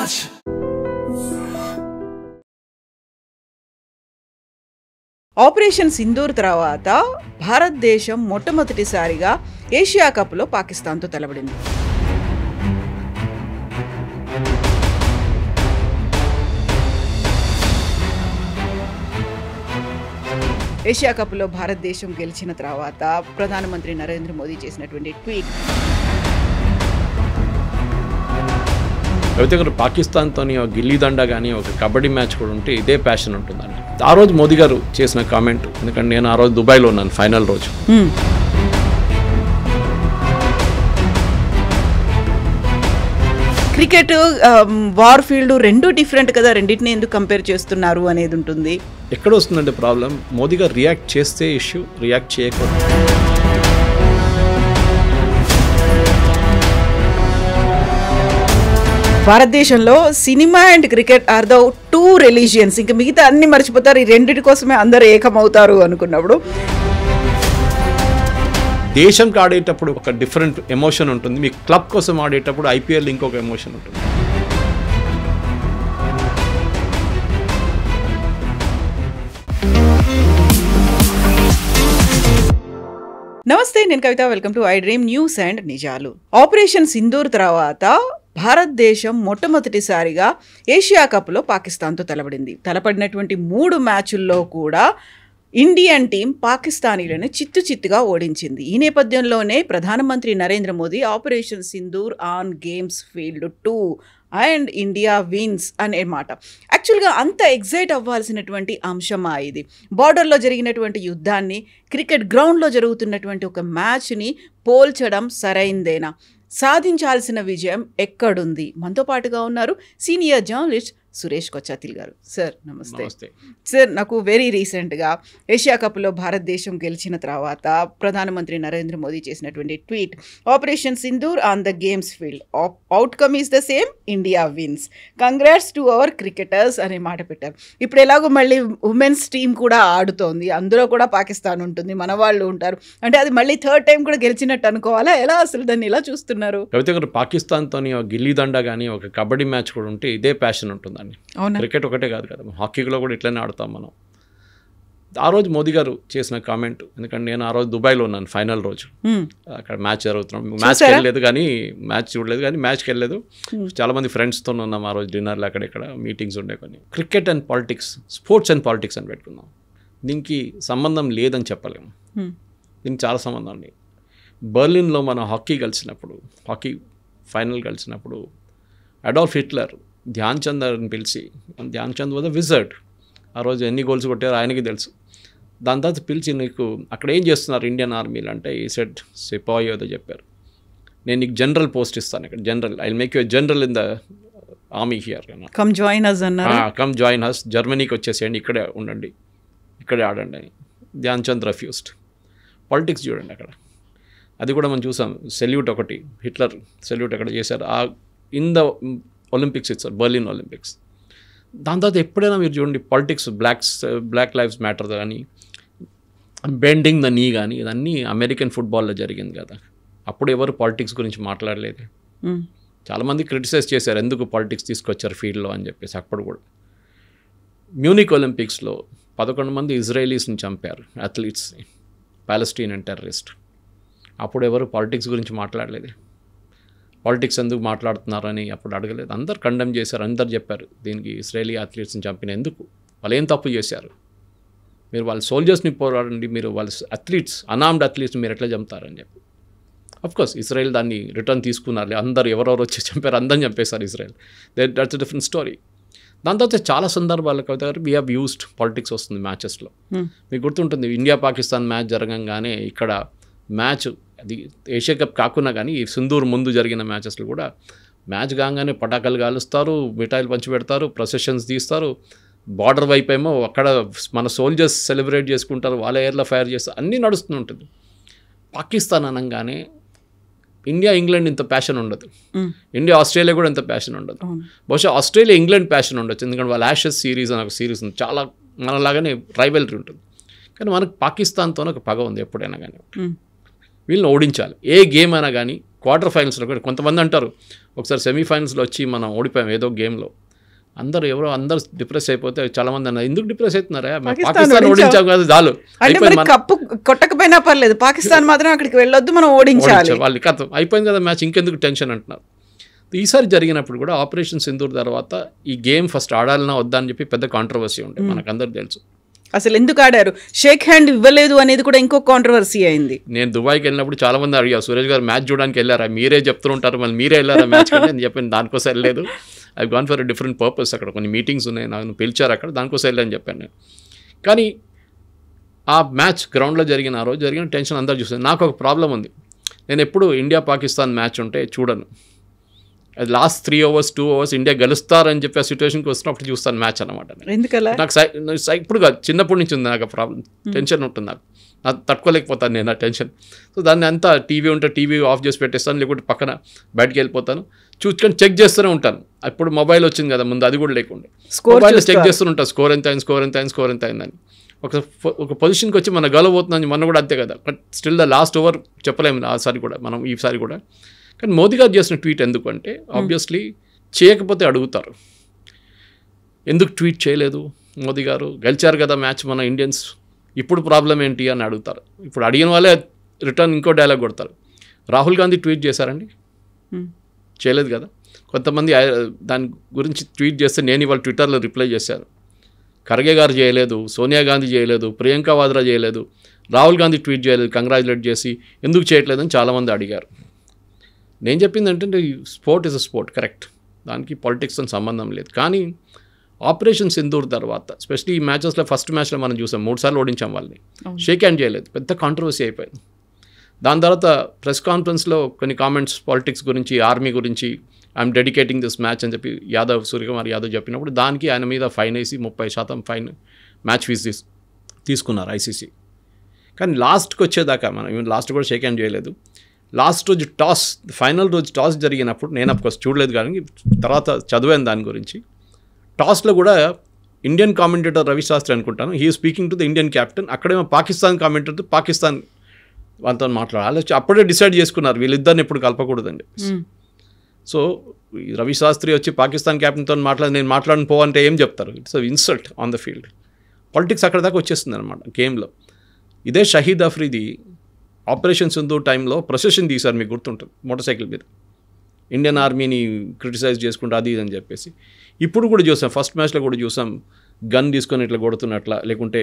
much. Operation Sindoor తర్వాత భారతదేశం మొట్టమొదటిసారిగా ఏషియా కప్లో పాకిస్తాన్తో తలపడింది. ఏషియా కప్లో భారతదేశం గెలిచిన తర్వాత ప్రధానమంత్రి నరేంద్ర మోదీ చేసినటువంటి ట్వీట్, అయితే పాకిస్తాన్తో గిల్లీ దండ కానీ ఒక కబడ్డీ మ్యాచ్ కూడా ఉంటే ఇదే ప్యాషన్ ఉంటుందండి. ఆ రోజు మోదీ గారు చేసిన కామెంట్, ఎందుకంటే నేను ఆ రోజు దుబాయ్లో ఉన్నాను ఫైనల్ రోజు. క్రికెట్ వార్ ఫీల్డ్ రెండు డిఫరెంట్ కదా, రెండింటిని ఎందుకు కంపేర్ చేస్తున్నారు అనేది ఉంటుంది. ఎక్కడ వస్తుందంటే ప్రాబ్లం, మోదీ గారు రియాక్ట్ చేస్తే ఇష్యూ, రియాక్ట్ చేయకూడదు. భారతదేశంలో cinema and cricket or the two religions. ఇంకా మిగతా అన్ని మర్చిపోతారు, ఈ రెండింటి కోసమే అందరూ ఏకమవుతారు అనుకున్నప్పుడు దేశంకి ఆడేటప్పుడు ఒక డిఫరెంట్ ఎమోషన్ ఉంటుంది, మీ క్లబ్ కోసం ఆడేటప్పుడు ఐపీఎల్ ఇంకొక ఎమోషన్ ఉంటుంది. నమస్తే, నేను Kavitha. Welcome to I dream news and నిజాలు. ఆపరేషన్ సింధూర్ తర్వాత భారతదేశం మొట్టమొదటిసారిగా ఏషియా కప్లో పాకిస్తాన్తో తలపడినటువంటి 3 మ్యాచుల్లో కూడా ఇండియన్ టీం పాకిస్తానీలను చిత్తుగా ఓడించింది. ఈ నేపథ్యంలోనే ప్రధానమంత్రి Narendra Modi operation Sindoor on games field 2 and India wins అనే మాట. యాక్చువల్గా అంత ఎగ్జైట్ అవ్వాల్సినటువంటి అంశమా ఇది? బార్డర్లో జరిగినటువంటి యుద్ధాన్ని క్రికెట్ గ్రౌండ్లో జరుగుతున్నటువంటి ఒక మ్యాచ్ని పోల్చడం సరైందేనా? సాధించాల్సిన విజయం ఎక్కడుంది? మనతో పాటుగా ఉన్నారు సీనియర్ జర్నలిస్ట్ సురేష్ కొచ్చాతిల్ గారు. సార్ నమస్తే. సార్, నాకు వెరీ రీసెంట్గా ఏషియా కప్లో భారతదేశం గెలిచిన తర్వాత ప్రధానమంత్రి నరేంద్ర మోదీ చేసినటువంటి tweet, operation Sindoor on the games field, outcome is the same, India wins, congrats to our cricketers అనే మాట పెట్టారు. ఇప్పుడు ఎలాగో మళ్ళీ ఉమెన్స్ టీం కూడా ఆడుతోంది, అందులో కూడా పాకిస్తాన్ ఉంటుంది, మన వాళ్ళు ఉంటారు. అంటే అది మళ్ళీ థర్డ్ టైం కూడా గెలిచినట్టు అనుకోవాలా? ఎలా అసలు దాన్ని ఎలా చూస్తున్నారు? పాకిస్తాన్తో గిల్లీ దండ కానీ ఒక కబడ్డీ మ్యాచ్ కూడా ఉంటే ఇదే ప్యాషన్ ఉంటుంది. క్రికెట్ ఒకటే కాదు కదా, హాకీలో కూడా ఇట్లనే ఆడతాం మనం. ఆ రోజు మోదీ గారు చేసిన కామెంట్, ఎందుకంటే నేను ఆ రోజు దుబాయ్లో ఉన్నాను ఫైనల్ రోజు. అక్కడ మ్యాచ్ జరుగుతున్నాం, మ్యాచ్కి వెళ్ళలేదు కానీ మ్యాచ్కి వెళ్ళలేదు. చాలామంది ఫ్రెండ్స్తో ఉన్నాం ఆ రోజు, డిన్నర్లు అక్కడెక్కడ మీటింగ్స్ ఉండే. కొన్ని cricket and politics, sports and politics అని పెట్టుకున్నాం. దీనికి సంబంధం లేదని చెప్పలేము, దీనికి చాలా సంబంధం అండి. బర్లిన్లో మన హాకీ ఫైనల్ కలిసినప్పుడు అడాల్ఫ్ హిట్లర్ ధ్యాన్ చంద్ అని పిలిచి, Dhyan Chand was a wizard, ఆ రోజు ఎన్ని గోల్స్ కొట్టారో ఆయనకి తెలుసు. దాని తర్వాత పిలిచి, నీకు అక్కడ ఏం చేస్తున్నారు ఇండియన్ ఆర్మీలు అంటే, ఈ సెట్ సిపాయి ఏదో చెప్పారు, నేను నీకు జనరల్ పోస్ట్ ఇస్తాను ఇక్కడ, general, I will make you general in the army here, come join us, జర్మనీకి వచ్చేసేయండి, ఇక్కడే ఉండండి, ఇక్కడే ఆడండి అని. ధ్యాన్ చంద్ రెఫ్యూస్డ్. పాలిటిక్స్ చూడండి అక్కడ, అది కూడా మనం చూసాం. సెల్యూట్ ఒకటి, హిట్లర్ సెల్యూట్ అక్కడ చేశారు ఇన్ ద ఒలింపిక్స్ ఇచ్చారు, బర్లిన్ ఒలింపిక్స్. దాని తర్వాత ఎప్పుడైనా మీరు చూడండి పాలిటిక్స్, బ్లాక్ లైవ్స్ మ్యాటర్ కానీ, బెండింగ్ ద నీ కానీ, ఇదన్నీ అమెరికన్ ఫుట్బాల్లో జరిగింది కదా. అప్పుడు ఎవరు పాలిటిక్స్ గురించి మాట్లాడలేదు. చాలామంది క్రిటిసైజ్ చేశారు, ఎందుకు పాలిటిక్స్ తీసుకొచ్చారు ఫీల్డ్లో అని చెప్పేసి. అప్పుడు కూడా మ్యూనిక్ ఒలింపిక్స్లో 11 మంది ఇజ్రాయలీస్ని చంపారు, అథ్లీట్స్ని, పాలెస్టీనియన్ టెర్రరిస్ట్. అప్పుడు ఎవరు పాలిటిక్స్ గురించి మాట్లాడలేదు. పాలిటిక్స్ ఎందుకు మాట్లాడుతున్నారని అప్పుడు అడగలేదు. అందరు కండెమ్ చేశారు, అందరు చెప్పారు దీనికి ఇజ్రాయలీ అథ్లీట్స్ని చంపిన ఎందుకు, వాళ్ళు ఏం తప్పు చేశారు, మీరు వాళ్ళ సోల్జర్స్ని పోరాడండి, మీరు వాళ్ళ అథ్లీట్స్, అనామ్డ్ అథ్లీట్స్ని మీరు ఎట్లా చంపుతారని చెప్పి. అఫ్కోర్స్ ఇజ్రాయెల్ దాన్ని రిటర్న్ తీసుకున్నారు, అందరు ఎవరెవరు వచ్చి చంపారు, అందరిని చంపేశారు Israel. That's a different story. దాని తర్వాత చాలా సందర్భాలకు అయితే వీ హ్యావ్ యూస్డ్ పాలిటిక్స్ వస్తుంది మ్యాచెస్లో. మీకు గుర్తుంటుంది, ఇండియా పాకిస్తాన్ మ్యాచ్ జరగంగానే ఇక్కడ మ్యాచ్, అది ఏషియా కప్ కాకుండా కానీ ఈ సింధూర్ ముందు జరిగిన మ్యాచెస్లో కూడా మ్యాచ్ కాగానే పటాకాలు కాలుస్తారు, మిఠాయిలు పంచిపెడతారు, ప్రొసెషన్స్ తీస్తారు. బార్డర్ వైపు ఏమో అక్కడ మన సోల్జర్స్ సెలబ్రేట్ చేసుకుంటారు, వాళ్ళ ఎయిర్లో ఫైర్ చేస్తారు, అన్నీ నడుస్తూ ఉంటుంది. పాకిస్తాన్ అనగానే ఇండియా ఇంగ్లాండ్ ఇంత ప్యాషన్ ఉండదు, ఇండియా ఆస్ట్రేలియా కూడా ఇంత ప్యాషన్ ఉండదు. బహుశా ఆస్ట్రేలియా ఇంగ్లాండ్ ప్యాషన్ ఉండొచ్చు, ఎందుకంటే వాళ్ళ యాషెస్ సిరీస్ అని ఒక సిరీస్ ఉంది, చాలా మనలాగానే రైవల్రీ ఉంటుంది. కానీ మనకు పాకిస్తాన్తో ఒక పగ ఉంది ఎప్పుడైనా కానీ. వీళ్ళని ఓడించాలి, ఏ గేమ్ అయినా కానీ క్వార్టర్ ఫైనల్స్లో కూడా కొంతమంది అంటారు ఒకసారి సెమీఫైనల్స్లో వచ్చి మనం ఓడిపోయాం ఏదో గేమ్లో, అందరూ డిప్రెస్ అయిపోతే చాలామంది అన్నారు ఎందుకు డిప్రెస్ అవుతున్నారా, పాకిస్తాన్ ఓడించాం కదా చాలు, కప్పు కొట్టకపోయినా పర్లేదు, పాకిస్తాన్ మాత్రం అక్కడికి వెళ్ళొద్దు, మనం ఓడించాలి, వాళ్ళు కథ అయిపోయింది కదా మ్యాచ్, ఇంకెందుకు టెన్షన్ అంటున్నారు. ఈసారి జరిగినప్పుడు కూడా ఆపరేషన్ సింధూర్ తర్వాత ఈ గేమ్ ఫస్ట్ ఆడాలన్నా వద్దా అని చెప్పి పెద్ద కాంట్రవర్సీ ఉండే, మనకందరూ తెలుసు. అసలు ఎందుకు ఆడారు, షేక్ హ్యాండ్ ఇవ్వలేదు అనేది కూడా ఇంకో కాంట్రవర్సీ అయింది. నేను దుబాయ్కి వెళ్ళినప్పుడు చాలా మంది అడిగారు సురేష్ గారు మ్యాచ్ చూడడానికి వెళ్ళారా, మీరే చెప్తుంటారు మళ్ళీ మీరే వెళ్ళారా మ్యాచ్ కంటే అని చెప్పాను. దానికోసం వెళ్ళలేదు, I gone for different purpose, అక్కడ కొన్ని మీటింగ్స్ ఉన్నాయి, నాకు పిలిచారు అక్కడ, దానికోసం వెళ్ళని చెప్పాను నేను. కానీ ఆ మ్యాచ్ గ్రౌండ్లో జరిగిన ఆ రోజు జరిగిన టెన్షన్ అందరూ చూసాను. నాకు ఒక ప్రాబ్లం ఉంది, నేను ఎప్పుడు ఇండియా పాకిస్తాన్ మ్యాచ్ ఉంటే చూడను, అది లాస్ట్ 3 hours 2 hours ఇండియా గెలుస్తారని చెప్పి ఆ సిచ్యువేషన్కి వస్తున్నప్పుడు చూస్తాను మ్యాచ్ అనమాట. ఎందుకలా నాకు ఇప్పుడు కాదు, చిన్నప్పటి నుంచి ఉంది నాకు ప్రాబ్లం, టెన్షన్ ఉంటుంది నాకు తట్టుకోలేకపోతాను నేను ఆ టెన్షన్. సో దాన్ని అంతా టీవీ ఉంటే టీవీ ఆఫ్ చేసి పెట్టేస్తాను, లేకపోతే పక్కన బయటకు వెళ్ళిపోతాను, చూసుకొని చెక్ చేస్తూనే ఉంటాను. అప్పుడు మొబైల్ వచ్చింది కదా ముందు, అది కూడా లేకుండా మొబైల్లో చెక్ చేస్తూనే ఉంటాను, స్కోర్ ఎంత అయిందని. ఒక పొజిషన్కి వచ్చి మన గెలవబోతుందని మొన్న కూడా అంతే కదా, but still the last over చెప్పలేము ఆసారి కూడా మనం, ఈసారి కూడా. కానీ మోదీ గారు చేసిన ట్వీట్ ఎందుకంటే ఆబ్వియస్లీ చేయకపోతే అడుగుతారు, ఎందుకు ట్వీట్ చేయలేదు మోదీ గారు, గెలిచారు కదా మ్యాచ్ మన ఇండియన్స్, ఇప్పుడు ప్రాబ్లం ఏంటి అని అడుగుతారు. ఇప్పుడు అడిగిన వాళ్ళే రిటర్న్ ఇంకో డైలాగ్ కొడతారు. రాహుల్ గాంధీ ట్వీట్ చేశారండి, చేయలేదు కదా. కొంతమంది దాని గురించి ట్వీట్ చేస్తే నేను ఇవాళ ట్విట్టర్లో రిప్లై చేశాను, ఖర్గే గారు చేయలేదు, సోనియా గాంధీ చేయలేదు, ప్రియాంక వాద్రా చేయలేదు, రాహుల్ గాంధీ ట్వీట్ చేయలేదు కంగ్రాచులేట్ చేసి, ఎందుకు చేయట్లేదని చాలామంది అడిగారు. నేను చెప్పింది ఏంటంటే sport is a sport, correct, దానికి పాలిటిక్స్తో సంబంధం లేదు. కానీ ఆపరేషన్ సింధూర్ తర్వాత స్పెషల్లీ ఈ మ్యాచెస్లో ఫస్ట్ మ్యాచ్లో మనం చూసాం 3 సార్లు ఓడించాం వాళ్ళని, షేక్ హ్యాండ్ చేయలేదు, పెద్ద కాంట్రవర్సీ అయిపోయింది. దాని తర్వాత ప్రెస్ కాన్ఫరెన్స్లో కొన్ని కామెంట్స్ పాలిటిక్స్ గురించి, ఆర్మీ గురించి, ఐఎమ్ డెడికేటింగ్ దిస్ మ్యాచ్ అని చెప్పి సూర్యకుమార్ యాదవ్ చెప్పినప్పుడు దానికి ఆయన మీద ఫైన్ వేసి 30% ఫైన్ మ్యాచ్ ఫీజు తీసుకున్నారు ఐసీసీ. కానీ లాస్ట్కి వచ్చేదాకా మనం ఈవెన్ లాస్ట్ కూడా షేక్ హ్యాండ్ చేయలేదు. లాస్ట్ రోజు ఫైనల్ రోజు టాస్ జరిగినప్పుడు నేను అఫ్కోర్స్ చూడలేదు కానీ తర్వాత చదివాను దాని గురించి. టాస్లో కూడా ఇండియన్ కామెంటేటర్ రవి శాస్త్రి అనుకుంటాను, he speaking to the Indian captain, అక్కడేమో పాకిస్తాన్ కామెంటేటర్ పాకిస్తాన్ వాళ్ళతో మాట్లాడాలి, అప్పుడే డిసైడ్ చేసుకున్నారు వీళ్ళిద్దరిని ఎప్పుడు కలపకూడదండి. సో రవి శాస్త్రి వచ్చి పాకిస్తాన్ క్యాప్టెన్తో నేను మాట్లాడను పోవంటే ఏం చెప్తారు, it's insult on the field. Politics అక్కడ దాకా వచ్చేస్తుంది అనమాట గేమ్లో. ఇదే షహీద్ అఫ్రీది ఆపరేషన్ సింధూర్ టైంలో ప్రొసెషన్ తీశారు, మీకు గుర్తుంటుంది, మోటార్ సైకిల్ మీద ఇండియన్ ఆర్మీని క్రిటిసైజ్ చేసుకుంటూ అది ఇది అని చెప్పేసి. ఇప్పుడు కూడా చూసాం, ఫస్ట్ మ్యాచ్లో కూడా చూసాం, గన్ తీసుకొని ఇట్లా కొడుతున్నట్లా, లేకుంటే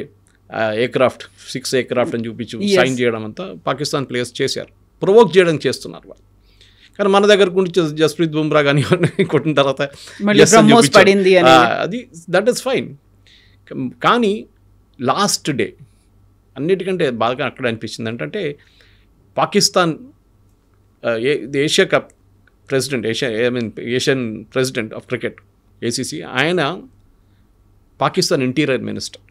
ఎయిర్క్రాఫ్ట్ 6 ఎయిర్క్రాఫ్ట్ అని చూపించి సైన్ చేయడం అంతా పాకిస్తాన్ ప్లేయర్స్ చేశారు, ప్రొవోక్ చేయడం చేస్తున్నారు వాళ్ళు. కానీ మన దగ్గర గురించి జస్ప్రీత్ బుమ్రా కానీ కొట్టిన తర్వాత అది దట్ ఈస్ ఫైన్. కానీ లాస్ట్ డే అన్నిటికంటే బాగా అక్కడ అనిపించింది ఏంటంటే Pakistan Asia cup president, Asian president of cricket ACC, ఆయన పాకిస్తాన్ ఇంటీరియర్ మినిస్టర్,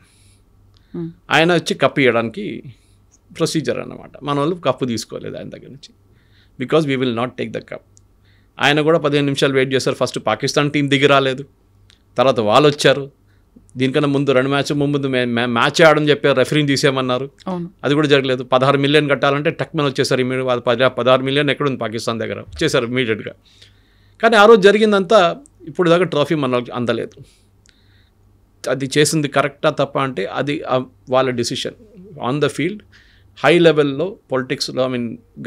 ఆయన వచ్చి కప్పు ఇవ్వడానికి ప్రొసీజర్ అన్నమాట. మన వాళ్ళు కప్పు తీసుకోలేదు ఆయన దగ్గర నుంచి, because we will not take the cup. ఆయన కూడా 15 నిమిషాలు వెయిట్ చేశారు, ఫస్ట్ పాకిస్తాన్ టీం దిగి రాలేదు, తర్వాత వాళ్ళు వచ్చారు. దీనికన్నా ముందు 2 మ్యాచ్ ముందు మ్యాచ్ ఆడని చెప్పారు, రెఫరీని తీసేయమన్నారు, అది కూడా జరగలేదు. 16 మిలియన్ కట్టాలంటే టక్మన్ వచ్చేసారు ఇమీడియట్, వాళ్ళు 16 మిలియన్ ఎక్కడుంది పాకిస్తాన్ దగ్గర, వచ్చేసారు ఇమీడియట్గా. కానీ ఆ రోజు జరిగిందంతా ఇప్పుడు దాకా ట్రోఫీ మనకి అందలేదు. అది చేసింది కరెక్టా తప్ప అంటే అది వాళ్ళ decision on the field. High లెవెల్లో పొలిటిక్స్లో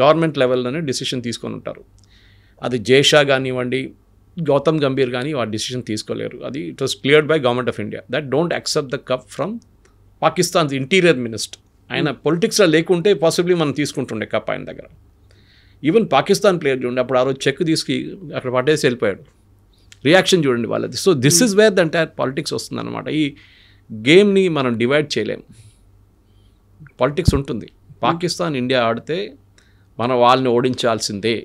గవర్నమెంట్ లెవెల్లోనే డిసిషన్ తీసుకొని ఉంటారు. అది జైషా కానివ్వండి, గౌతమ్ గంభీర్ కానీ ఆ డిసిషన్ తీసుకోలేరు. అది it was cleared by government of India that don't accept the cup from Pakistan's interior minister. ఆయన పొలిటిక్స్లో లేకుంటే పాసిబ్లీ మనం తీసుకుంటుండే కప్ ఆయన దగ్గర. ఈవెన్ పాకిస్తాన్ ప్లేయర్ చూడండి, అప్పుడు ఆ రోజు చెక్ తీసుకు అక్కడ పట్టేసి వెళ్ళిపోయాడు. రియాక్షన్ చూడండి వాళ్ళది. So this is where the entire politics వస్తుందన్నమాట. ఈ గేమ్ని మనం డివైడ్ చేయలేము, పాలిటిక్స్ ఉంటుంది. పాకిస్తాన్ ఇండియా ఆడితే మనం వాళ్ళని ఓడించాల్సిందే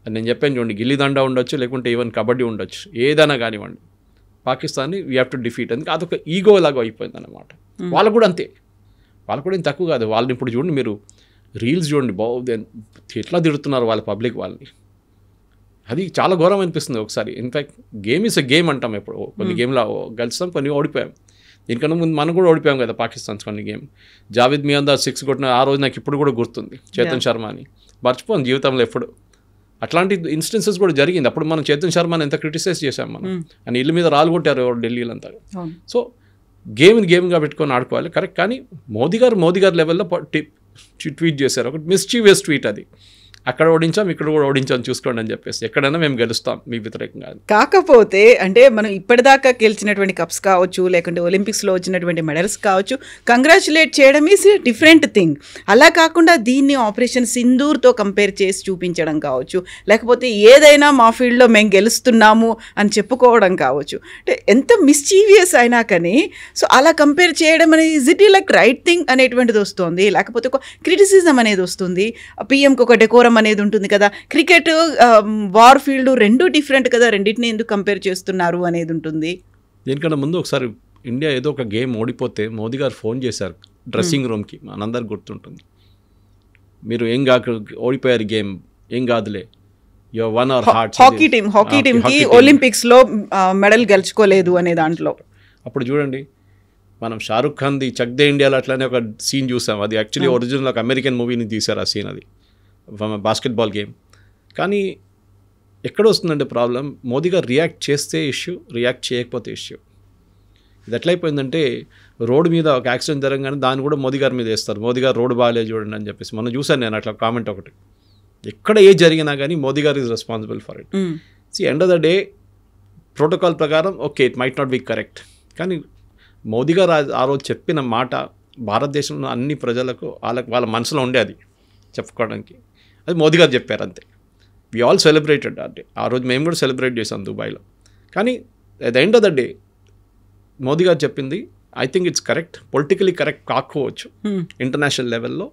అని నేను చెప్పాను చూడండి. గిల్లిదండ ఉండొచ్చు, లేకుంటే ఈవెన్ కబడ్డీ ఉండొచ్చు, ఏదైనా కానివ్వండి, పాకిస్తాన్ని వీ హ్యావ్ టు డిఫీట్. అందుకే అదొక ఈగో లాగా అయిపోయింది అన్నమాట. వాళ్ళకు కూడా అంతే, వాళ్ళకు కూడా ఏం తక్కువ కాదు. వాళ్ళని ఇప్పుడు చూడండి, మీరు రీల్స్ చూడండి, బాగుంది ఎట్లా తిడుతున్నారు వాళ్ళ పబ్లిక్ వాళ్ళని. అది చాలా ఘోరం అనిపిస్తుంది ఒకసారి. In fact game is a game అంటాం. ఎప్పుడు కొన్ని గేమ్లో గెలుస్తాం, కొన్ని ఓడిపోయాం. దీనికన్నా ముందు మనం కూడా ఓడిపోయాం కదా పాకిస్తాన్స్ కొన్ని గేమ్. జావేద్ మియాందార్ 6 కొట్టిన ఆ రోజు నాకు ఇప్పుడు కూడా గుర్తుంది, చేతన్ శర్మ అని. మర్చిపోను జీవితంలో ఎప్పుడు. అట్లాంటి ఇన్స్టెన్సెస్ కూడా జరిగింది. అప్పుడు మనం చేతన్ శర్మని ఎంత క్రిటిసైజ్ చేశాం మనం, అని ఇల్లు మీద రాళ్ళు కొట్టారు ఢిల్లీలో అంతా. సో గేమ్గా పెట్టుకొని ఆడుకోవాలి కరెక్ట్. కానీ మోదీ గారు లెవెల్లో ట్వీట్ చేశారు, ఒకటి మిస్చీవియస్ ట్వీట్ అది. అక్కడ ఓడించాం, ఇక్కడ కూడా ఓడించాం, చూసుకోండి అని చెప్పేసి. ఎక్కడైనా మేము గెలుస్తాం మీకు వ్యతిరేకంగా. కాకపోతే అంటే మనం ఇప్పటిదాకా గెలిచినటువంటి కప్స్ కావచ్చు, లేకుంటే ఒలింపిక్స్లో వచ్చినటువంటి మెడల్స్ కావచ్చు, కంగ్రాచులేట్ చేయడం ఈజ్ డిఫరెంట్ థింగ్. అలా కాకుండా దీన్ని ఆపరేషన్ సింధూర్తో కంపేర్ చేసి చూపించడం కావచ్చు, లేకపోతే ఏదైనా మా ఫీల్డ్లో మేము గెలుస్తున్నాము అని చెప్పుకోవడం కావచ్చు. అంటే ఎంత మిస్చీవియస్ అయినా కానీ సో అలా కంపేర్ చేయడం అనేది is it like right thing అనేటువంటిది వస్తుంది, లేకపోతే ఒక క్రిటిసిజం అనేది వస్తుంది. పిఎంకి ఒక డెకోరం అనేది ఉంటుంది కదా, క్రికెట్ వార్ ఫీల్డ్ రెండు డిఫరెంట్ కదా, రెండింటిని ఎందుకు కంపేర్ చేస్తున్నారు అనేది ఉంటుంది. దీనికన్నా ముందు ఒకసారి ఇండియా ఏదో ఒక గేమ్ ఓడిపోతే మోదీ గారు ఫోన్ చేశారు డ్రెస్సింగ్ రూమ్కి, మనందరికి గుర్తుంటుంది. మీరు ఏం కాక ఓడిపోయారు గేమ్, ఏం కాదులే, హాకీ టీమ్కి ఒలింపిక్స్లో మెడల్ గెలుచుకోలేదు అనే దాంట్లో. అప్పుడు చూడండి, మనం షారుఖ్ ఖాన్ది చక్ దే ఇండియాలో అట్లానే ఒక సీన్ చూసాం. అది యాక్చువల్లీ ఒరిజినల్ ఒక అమెరికన్ మూవీని తీశారు ఆ సీన్, అది బాస్కెట్బాల్ గేమ్. కానీ ఎక్కడ వస్తుందంటే ప్రాబ్లం, మోదీ గారు రియాక్ట్ చేస్తే ఇష్యూ, రియాక్ట్ చేయకపోతే ఇష్యూ. ఇది ఎట్లయిపోయిందంటే రోడ్డు మీద ఒక యాక్సిడెంట్ జరగగానే దాన్ని కూడా మోదీ గారి మీద వేస్తారు. మోదీ గారు రోడ్డు బాగాలేదు చూడండి అని చెప్పేసి. మనం చూసాను నేను అట్లా కామెంట్ ఒకటి. ఎక్కడ ఏ జరిగినా కానీ Modi garu is responsible for it. End of the day protocol ప్రకారం okay, it might not be correct, కానీ మోదీ గారు ఆ రోజు చెప్పిన మాట భారతదేశంలో అన్ని ప్రజలకు వాళ్ళ మనసులో ఉండే అది చెప్పుకోవడానికి. అది మోదీ గారు చెప్పారు అంతే. వి ఆల్ సెలబ్రేటెడ్ అంటే ఆ రోజు మేము కూడా సెలబ్రేట్ చేసాం దుబాయ్లో. కానీ at the end of the day Modi గారు చెప్పింది I think it's correct. Politically correct కాకపోవచ్చు ఇంటర్నేషనల్ లెవెల్లో,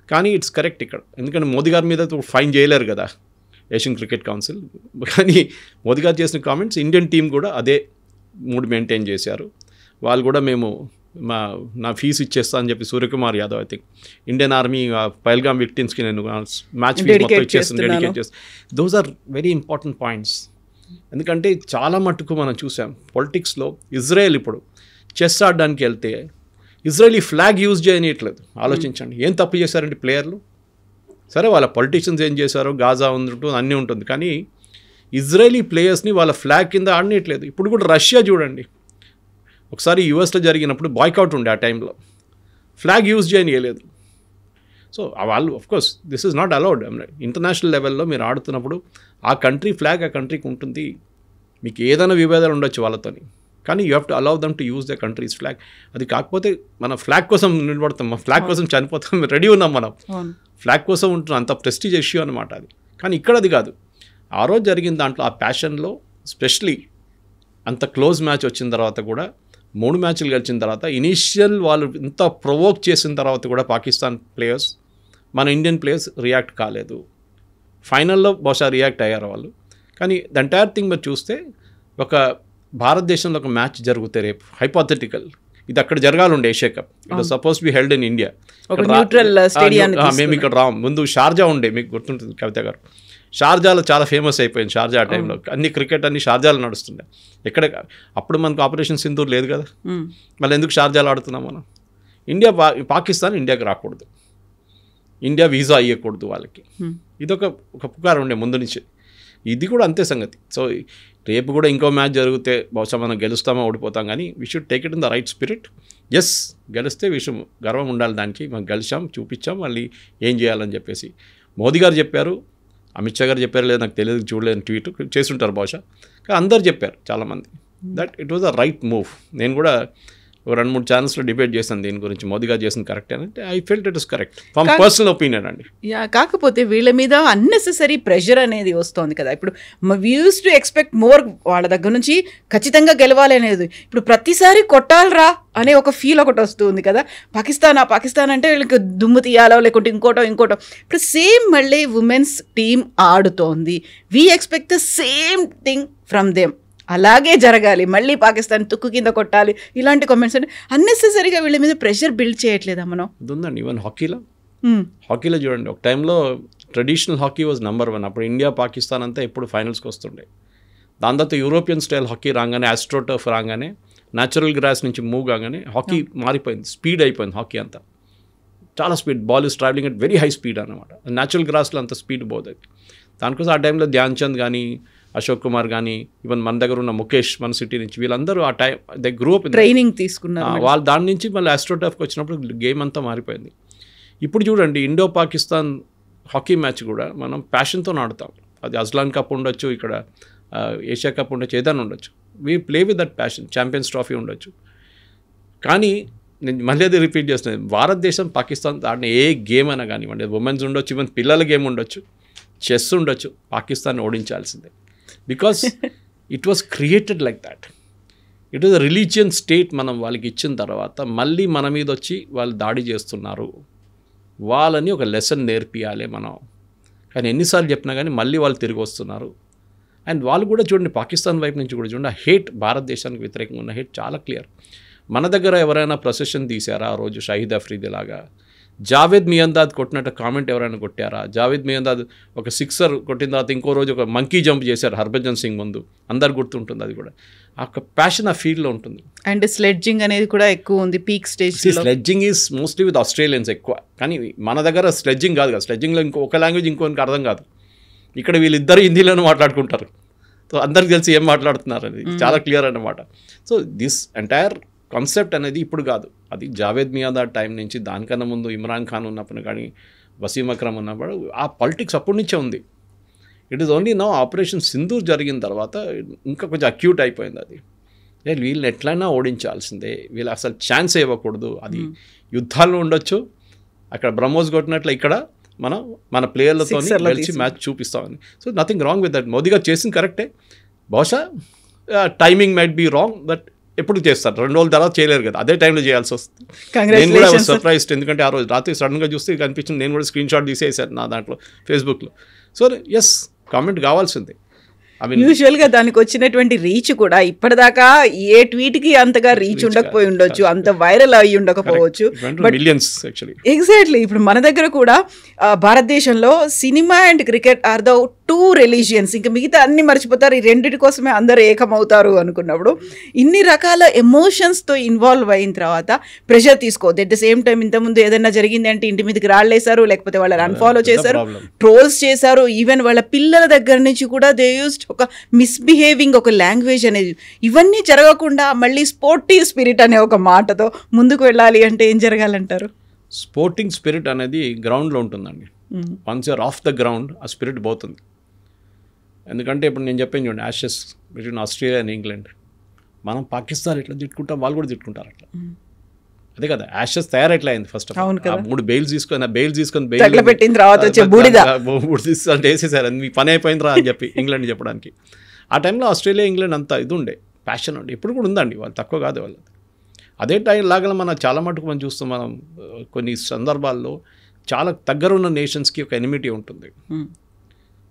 కానీ ఇట్స్ కరెక్ట్ ఇక్కడ. ఎందుకంటే మోదీ గారి మీద ఫైన్ చేయలేరు కదా ఏషియన్ క్రికెట్ కౌన్సిల్. కానీ మోదీ గారు చేసిన కామెంట్స్ ఇండియన్ టీం కూడా అదే మూడ్ మెయింటైన్ చేశారు. వాళ్ళు కూడా మేము నా ఫీజు ఇచ్చేస్తా అని చెప్పి Suryakumar Yadav I think Indian army Pahalgam విక్టిమ్స్కి నేను మ్యాచ్ ఫీజు మొత్తం ఇచ్చేస్తాను, డెడికేట్ చేస్తాను. Those are very important points. ఎందుకంటే చాలా మట్టుకు మనం చూసాం పొలిటిక్స్లో ఇజ్రాయెల్ ఇప్పుడు చెస్ ఆడడానికి వెళ్తే ఇజ్రాయలీ ఫ్లాగ్ యూజ్ చేయనియట్లేదు. ఆలోచించండి, ఏం తప్పు చేశారండి ప్లేయర్లు. సరే వాళ్ళ పొలిటీషియన్స్ ఏం చేశారో గాజా ఉంటుంది అన్నీ ఉంటుంది, కానీ ఇజ్రాయలీ ప్లేయర్స్ని వాళ్ళ ఫ్లాగ్ కింద ఆడనియట్లేదు. ఇప్పుడు కూడా రష్యా చూడండి, ఒకసారి యూఎస్లో జరిగినప్పుడు బాయ్కౌట్ ఉండే ఆ టైంలో, ఫ్లాగ్ యూజ్ చేయలేదు. సో వాళ్ళు of course this is not allowed. International లెవెల్లో మీరు ఆడుతున్నప్పుడు ఆ కంట్రీ ఫ్లాగ్ ఆ కంట్రీకి ఉంటుంది. మీకు ఏదైనా విభేదాలు ఉండొచ్చు వాళ్ళతోని, కానీ you have to allow them to use the countries flag. అది కాకపోతే మన ఫ్లాగ్ కోసం నిలబడతాం, మన ఫ్లాగ్ కోసం చనిపోతాం, రెడీ ఉన్నాం మనం, ఫ్లాగ్ కోసం ఉంటున్నాం, అంత ప్రెస్టీజ్ ఇష్యూ అనమాట అది. కానీ ఇక్కడ అది కాదు. ఆ రోజు జరిగిన దాంట్లో ఆ ప్యాషన్లో స్పెషలీ అంత క్లోజ్ మ్యాచ్ వచ్చిన తర్వాత కూడా 3 మ్యాచ్లు గెలిచిన తర్వాత ఇనీషియల్ వాళ్ళు ఇంత ప్రొవోక్ చేసిన తర్వాత కూడా పాకిస్తాన్ ప్లేయర్స్ మన ఇండియన్ ప్లేయర్స్ రియాక్ట్ కాలేదు. ఫైనల్లో బహుశా రియాక్ట్ అయ్యారు వాళ్ళు. కానీ ద ఎంటైర్ థింగ్ మీరు చూస్తే ఒక భారతదేశంలో ఒక మ్యాచ్ జరిగితే రేపు హైపోథెటికల్ ఇది అక్కడ జరగాలండి Asia cup, it suppose be held in India. మేము ఇక్కడ రాము. ముందు షార్జా ఉండే, మీకు గుర్తుంటుంది కవిత గారు, షార్జాలో చాలా ఫేమస్ అయిపోయింది. షార్జా ఆ టైంలో అన్ని క్రికెట్ అన్ని షార్జాలో నడుస్తుండే. ఎక్కడ అప్పుడు మనకు ఆపరేషన్ సింధూర్ లేదు కదా, మళ్ళీ ఎందుకు షార్జాలో ఆడుతున్నాం మనం. పాకిస్తాన్ ఇండియాకి రాకూడదు, ఇండియా వీసా ఇవ్వకూడదు వాళ్ళకి. ఇదొక పుకారం ఉండే ముందు నుంచి. ఇది కూడా అంతే సంగతి. సో రేపు కూడా ఇంకో మ్యాచ్ జరిగితే బహుశా మనం గెలుస్తామో ఓడిపోతాం, కానీ we should take it in the right spirit. Yes, గెలిస్తే విషయం గర్వం ఉండాలి దానికి, మనం గెలిచాం చూపించాం, మళ్ళీ ఏం చేయాలని చెప్పేసి మోదీ గారు చెప్పారు, అమిత్ షా గారు చెప్పారు, లేదు నాకు తెలియదు, చూడలేని ట్వీట్ చేస్తుంటారు బహుశా, కానీ అందరు చెప్పారు చాలామంది that it was the right move. నేను కూడా ఒక 2-3 ఛానల్స్లో డిబేట్ చేశాను దీని గురించి, మోదీ గారు చేసిన కరెక్ట్ అని. I felt it is correct from personal opinion అండి. కాకపోతే వీళ్ళ మీద అన్నెసెసరీ ప్రెషర్ అనేది వస్తుంది కదా. ఇప్పుడు we use to expect more, వాళ్ళ దగ్గర నుంచి ఖచ్చితంగా గెలవాలి అనేది. ఇప్పుడు ప్రతిసారి కొట్టాలరా అనే ఒక ఫీల్ ఒకటి వస్తుంది కదా. పాకిస్తాన్ అంటే వీళ్ళకి దుమ్ము తీయాలో లేకుంటే ఇంకోటో. ఇప్పుడు సేమ్ మళ్ళీ ఉమెన్స్ టీమ్ ఆడుతోంది, we expect the same thing from them. అలాగే జరగాలి, మళ్ళీ పాకిస్తాన్ తుక్కు కింద కొట్టాలి, ఇలాంటి కామెంట్స్ అంటే అన్నెసెసరీగా వీళ్ళ మీద ప్రెషర్ బిల్డ్ చేయట్లేదా మనం? ఉందండి. ఈవెన్ హాకీలో చూడండి, ఒక టైంలో ట్రెడిషనల్ హాకీ వాజ్ నెంబర్ 1. అప్పుడు ఇండియా పాకిస్తాన్ అంతా ఎప్పుడు ఫైనల్స్కి వస్తుండే. దాని తర్వాత యూరోపియన్ స్టైల్ హాకీ రాగానే, ఆస్ట్రోటర్ఫ్ రాగానే, న్యాచురల్ గ్రాస్ నుంచి మూవ్ కాగానే హాకీ మారిపోయింది, స్పీడ్ అయిపోయింది హాకీ అంతా. చాలా speed, ball is travelling at very high speed అనమాట. న్యాచురల్ గ్రాస్లో అంత స్పీడ్ పోతుంది. దానికోసం ఆ టైంలో ధ్యాన్ చంద్ కానీ, అశోక్ కుమార్ కానీ, ఈవెన్ మన దగ్గర ఉన్న ముఖేష్ మన సిటీ నుంచి, వీళ్ళందరూ ఆ time they grew up training తీసుకున్నారు. వాళ్ళు దాని నుంచి మళ్ళీ ఆస్ట్రోటర్ఫ్కి వచ్చినప్పుడు గేమ్ అంతా మారిపోయింది. ఇప్పుడు చూడండి, ఇండో పాకిస్తాన్ హాకీ మ్యాచ్ కూడా మనం ప్యాషన్తో ఆడతాం. అది అజ్లాన్ కప్ ఉండొచ్చు, ఇక్కడ ఏషియా కప్ ఉండొచ్చు, ఏదైనా ఉండొచ్చు. We play with that passion. Champions trophy ఉండొచ్చు. కానీ నేను మళ్ళీ అది రిపీట్ చేస్తున్నాను, భారతదేశం పాకిస్తాన్ ఆడిన ఏ గేమ్ అయినా కానివ్వండి, ఉమెన్స్ ఉండొచ్చు, ఈవెన్ పిల్లల గేమ్ ఉండొచ్చు, చెస్ ఉండొచ్చు, పాకిస్తాన్ ఓడించాల్సిందే. Because it was created like that. It was a religion state. మనం వాళ్ళకి ఇచ్చిన తర్వాత మళ్ళీ మన మీద వచ్చి వాళ్ళు దాడి చేస్తున్నారు. వాళ్ళని ఒక లెసన్ నేర్పియాలి మనం. కానీ ఎన్నిసార్లు చెప్పినా కానీ మళ్ళీ వాళ్ళు తిరిగి వస్తున్నారు. అండ్ వాళ్ళు కూడా చూడండి, పాకిస్తాన్ వైపు నుంచి కూడా చూడండి, ఆ హేట్, భారతదేశానికి వ్యతిరేకంగా ఉన్న హేట్ చాలా క్లియర్. మన దగ్గర ఎవరైనా ప్రొసెషన్ తీశారా ఆ రోజు షాహిద్ అఫ్రీది లాగా? జావేద్ మియందాద్ కొట్టినట్టు కామెంట్ ఎవరైనా కొట్టారా? జావేద్ మియందాద్ ఒక సిక్సర్ కొట్టిన తర్వాత ఇంకో రోజు ఒక మంకీ జంప్ చేశారు హర్భజన్ సింగ్ ముందు, అందరు గుర్తుంటుంది. అది కూడా ఆ ప్యాషన్ ఆ ఫీల్డ్లో ఉంటుంది. అండ్ స్లెడ్జింగ్ అనేది కూడా ఎక్కువ ఉంది peak stage. Sledging is mostly with Australians ఎక్కువ. కానీ మన దగ్గర స్లెడ్జింగ్ కాదు కదా. స్లెడ్జింగ్లో ఒక లాంగ్వేజ్ ఇంకోనికి అర్థం కాదు. ఇక్కడ వీళ్ళిద్దరు హిందీలోనే మాట్లాడుకుంటారు. సో అందరికి తెలిసి ఏం మాట్లాడుతున్నారు అనేది చాలా క్లియర్ అన్నమాట. సో దిస్ ఎంటైర్ కాన్సెప్ట్ అనేది ఇప్పుడు కాదు, అది జావేద్ మియాందాద్ టైం నుంచి, దానికన్నా ముందు ఇమ్రాన్ ఖాన్ ఉన్నప్పుడు కానీ, వసీం అక్రమ్ ఉన్నప్పుడు ఆ పాలిటిక్స్ అప్పటి నుంచే ఉంది. It is only now operation Sindoor జరిగిన తర్వాత ఇంకా కొంచెం అక్యూట్ అయిపోయింది. అది వీళ్ళని ఎట్లయినా ఓడించాల్సిందే, వీళ్ళు అసలు ఛాన్స్ ఇవ్వకూడదు. అది యుద్ధాల్లో ఉండొచ్చు, అక్కడ బ్రహ్మోస్ కొట్టినట్లు ఇక్కడ మనం మన ప్లేయర్లతో గెలిచి మ్యాచ్ చూపిస్తామని. So nothing wrong with that. Modi garu చేసింది కరెక్టే. బహుశా timing might be wrong, but ఎప్పుడు చేస్తారు, 2 రోజుల తర్వాత చేయలేరు కదా, అదే టైంలో చేయాల్సి వస్తుంది. నేను కూడా సర్ప్రైజ్డ్, ఎందుకంటే ఆ రోజు రాత్రి సడన్గా చూస్తే కనిపించింది. నేను కూడా స్క్రీన్ షాట్ తీసేసాను నా దాంట్లో ఫేస్బుక్లో. సో ఎస్, కామెంట్ కావాల్సిందే. యూజువల్గా దానికి వచ్చినటువంటి రీచ్ కూడా ఇప్పటిదాకా ఏ ట్వీట్కి అంతగా రీచ్ ఉండకపోయి ఉండొచ్చు, అంత వైరల్ అయ్యి ఉండకపోవచ్చు. ఎగ్జాక్ట్లీ. ఇప్పుడు మన దగ్గర కూడా భారతదేశంలో cinema and cricket or the 2 religions. ఇంకా మిగతా అన్ని మర్చిపోతారు, ఈ రెండింటి కోసమే అందరూ ఏకమవుతారు అనుకున్నప్పుడు ఇన్ని రకాల ఎమోషన్స్తో ఇన్వాల్వ్ అయిన తర్వాత ప్రెషర్ తీసుకోవద్దు. ఎట్ ద సేమ్ టైం ఇంతకుముందు ఏదైనా జరిగింది అంటే ఇంటి మీదకి రాళ్ళేశారు, లేకపోతే వాళ్ళని అన్ఫాలో చేశారు, ట్రోల్స్ చేశారు. ఈవెన్ వాళ్ళ పిల్లల దగ్గర నుంచి కూడా దే యూస్డ్ ఒక మిస్బిహేవింగ్, ఒక లాంగ్వేజ్ అనేది. ఇవన్నీ జరగకుండా మళ్ళీ స్పోర్టివ్ స్పిరిట్ అనే ఒక మాటతో ముందుకు వెళ్ళాలి అంటే ఏం జరగాలంటారు? స్పోర్టింగ్ స్పిరిట్ అనేది గ్రౌండ్లో ఉంటుందండి. Once you're off the ground ఆ స్పిరిట్ పోతుంది. ఎందుకంటే ఇప్పుడు నేను చెప్పాను చూడండి, Ashes between Australia and England, మనం పాకిస్తాన్ ఎట్లా తిట్టుకుంటాం, వాళ్ళు కూడా తిట్టుకుంటారు అట్లా. అదే కదా, యాషెస్ తయారెట్లా అయింది. ఫస్ట్ ఆఫ్ ఆల్ 3 బెయిల్స్ తీసుకొని బెయిల్ పెట్టిన తర్వాత బూడిద అంటే వేసేసారు, మీ పని అయిపోయిందిరా అని చెప్పి ఇంగ్లాండ్ చెప్పడానికి. ఆ టైంలో ఆస్ట్రేలియా ఇంగ్లాండ్ అంతా ఇది ఉండే, ప్యాషన్ ఉండే. ఇప్పుడు కూడా ఉందండి, వాళ్ళు తక్కువ కాదు వాళ్ళు. అదే టైం లాగా మనం చాలా మటుకు మనం చూస్తాం. మనం కొన్ని సందర్భాల్లో చాలా దగ్గరున్న నేషన్స్కి ఒక ఎనిమిటీ ఉంటుంది.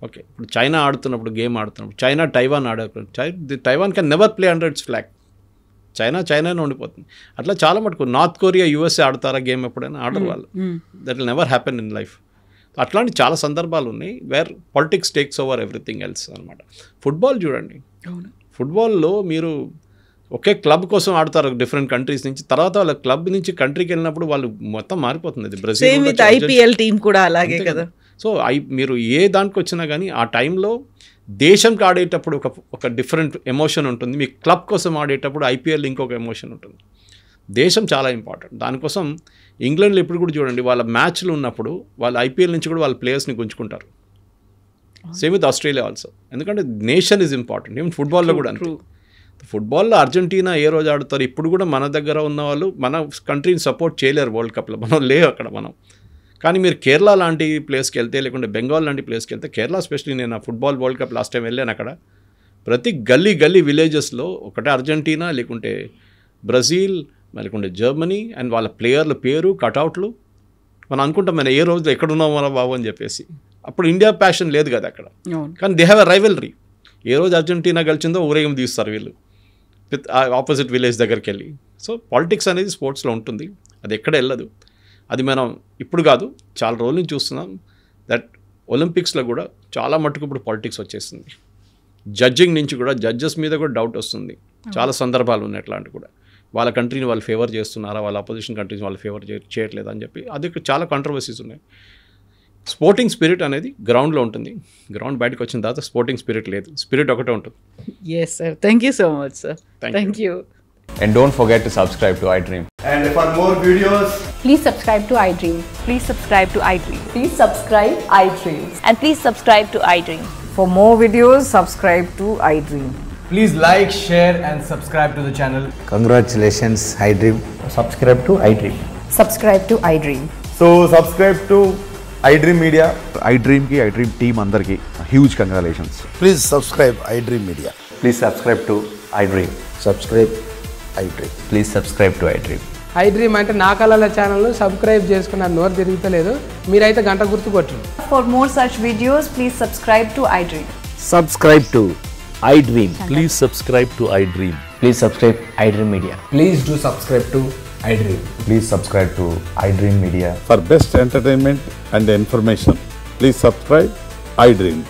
ఓకే, ఇప్పుడు చైనా ఆడుతున్నప్పుడు, గేమ్ ఆడుతున్నప్పుడు, China Taiwan Taiwan can never play under its flag. చైనానే ఉండిపోతుంది. అట్లా చాలా మటుకు నార్త్ కొరియా, యూఎస్ఏ ఆడతారా గేమ్ ఎప్పుడైనా? ఆడరు వాళ్ళు. That will never happen in life. అట్లాంటి చాలా సందర్భాలు ఉన్నాయి where politics takes over everything else అనమాట. ఫుట్బాల్ చూడండి, ఫుట్బాల్లో మీరు ఒకే క్లబ్ కోసం ఆడతారు డిఫరెంట్ కంట్రీస్ నుంచి, తర్వాత వాళ్ళ క్లబ్ నుంచి కంట్రీకి వెళ్ళినప్పుడు వాళ్ళు మొత్తం మారిపోతుంది. అది బ్రెజిల్ ఐపీఎల్ టీం కూడా అలాగే కదా. సో మీరు ఏ దానికి వచ్చినా కానీ ఆ టైంలో దేశంకి ఆడేటప్పుడు ఒక డిఫరెంట్ ఎమోషన్ ఉంటుంది. మీ క్లబ్ కోసం ఆడేటప్పుడు ఐపీఎల్ ఇంకొక ఎమోషన్ ఉంటుంది. దేశం చాలా ఇంపార్టెంట్. దానికోసం ఇంగ్లాండ్లో ఇప్పుడు కూడా చూడండి, వాళ్ళ మ్యాచ్లు ఉన్నప్పుడు వాళ్ళు ఐపీఎల్ నుంచి కూడా వాళ్ళ ప్లేయర్స్ని గుంజుకుంటారు. సేమ్ విత్ ఆస్ట్రేలియా ఆల్సో, ఎందుకంటే నేషన్ ఈజ్ ఇంపార్టెంట్. ఈవెన్ ఫుట్బాల్లో కూడా అంతే. ఫుట్బాల్లో అర్జెంటీనా ఏ రోజు ఆడుతారు, ఇప్పుడు కూడా మన దగ్గర ఉన్న వాళ్ళు మన కంట్రీని సపోర్ట్ చేయలేరు వరల్డ్ కప్లో, మనం లేవు అక్కడ మనం. కానీ మీరు కేరళ లాంటి ప్లేస్కి వెళ్తే, లేకుంటే బెంగాల్ లాంటి ప్లేస్కి వెళ్తే, కేరళ స్పెషల్లీ, నేను ఆ football world cup last time వెళ్ళాను, అక్కడ ప్రతి గల్లీ విలేజెస్లో ఒకటే అర్జెంటీనా, లేకుంటే బ్రెజిల్, లేకుంటే జర్మనీ, అండ్ వాళ్ళ ప్లేయర్ల పేరు కటౌట్లు. మనం అనుకుంటాం మనం ఏ రోజు ఎక్కడున్నాం మన బాబు అని చెప్పేసి. అప్పుడు ఇండియా ప్యాషన్ లేదు కదా అక్కడ, కానీ దే హ్యావ్ ఎ రైవల్రీ. ఏ రోజు అర్జెంటీనా గెలిచిందో ఊరేగం తీస్తారు వీళ్ళు ఆపోజిట్ విలేజ్ దగ్గరికి వెళ్ళి. సో పాలిటిక్స్ అనేది స్పోర్ట్స్లో ఉంటుంది, అది ఎక్కడ వెళ్ళదు. అది మనం ఇప్పుడు కాదు, చాలా రోజుల నుంచి చూస్తున్నాం. దట్ ఒలింపిక్స్లో కూడా చాలా మట్టుకు ఇప్పుడు పాలిటిక్స్ వచ్చేస్తుంది. జడ్జింగ్ నుంచి కూడా, జడ్జెస్ మీద కూడా డౌట్ వస్తుంది. చాలా సందర్భాలు ఉన్నాయి అట్లాంటి కూడా. వాళ్ళ కంట్రీని వాళ్ళు ఫేవర్ చేస్తున్నారా, వాళ్ళ అపోజిషన్ కంట్రీని వాళ్ళు ఫేవర్ చేయట్లేదా అని చెప్పి అది చాలా కాంట్రవర్సీస్ ఉన్నాయి. స్పోర్టింగ్ స్పిరిట్ అనేది గ్రౌండ్లో ఉంటుంది. గ్రౌండ్ బయటకు వచ్చిన తర్వాత స్పోర్టింగ్ స్పిరిట్ లేదు, స్పిరిట్ ఒకటే ఉంటుంది. Yes sir, thank you so much sir. Thank you. And don't forget to subscribe to iDream. And for more videos, please subscribe to iDream. Please subscribe to iDream. Please subscribe iDream. And please subscribe to iDream. For more videos, subscribe to iDream. please like, share and subscribe to the channel. Congratulations, iDream. Subscribe to iDream. Subscribe to iDream. So subscribe to iDream Media. iDream ki iDream team andarki huge congratulations. Please subscribe iDream Media. Please subscribe to iDream. Subscribe iDream. Please subscribe to iDream. iDream అంటే నా కళల channel subscribe చేసుకున్న నోరు తిరుగుతలేదు, మీరైతే గంట గుర్తు కొట్టండి. For more such videos, please subscribe to iDream. Subscribe to iDream. Please subscribe to iDream. Please subscribe iDream Media. Please do subscribe to iDream. Please subscribe to iDream Media. For best entertainment and information, please subscribe iDream.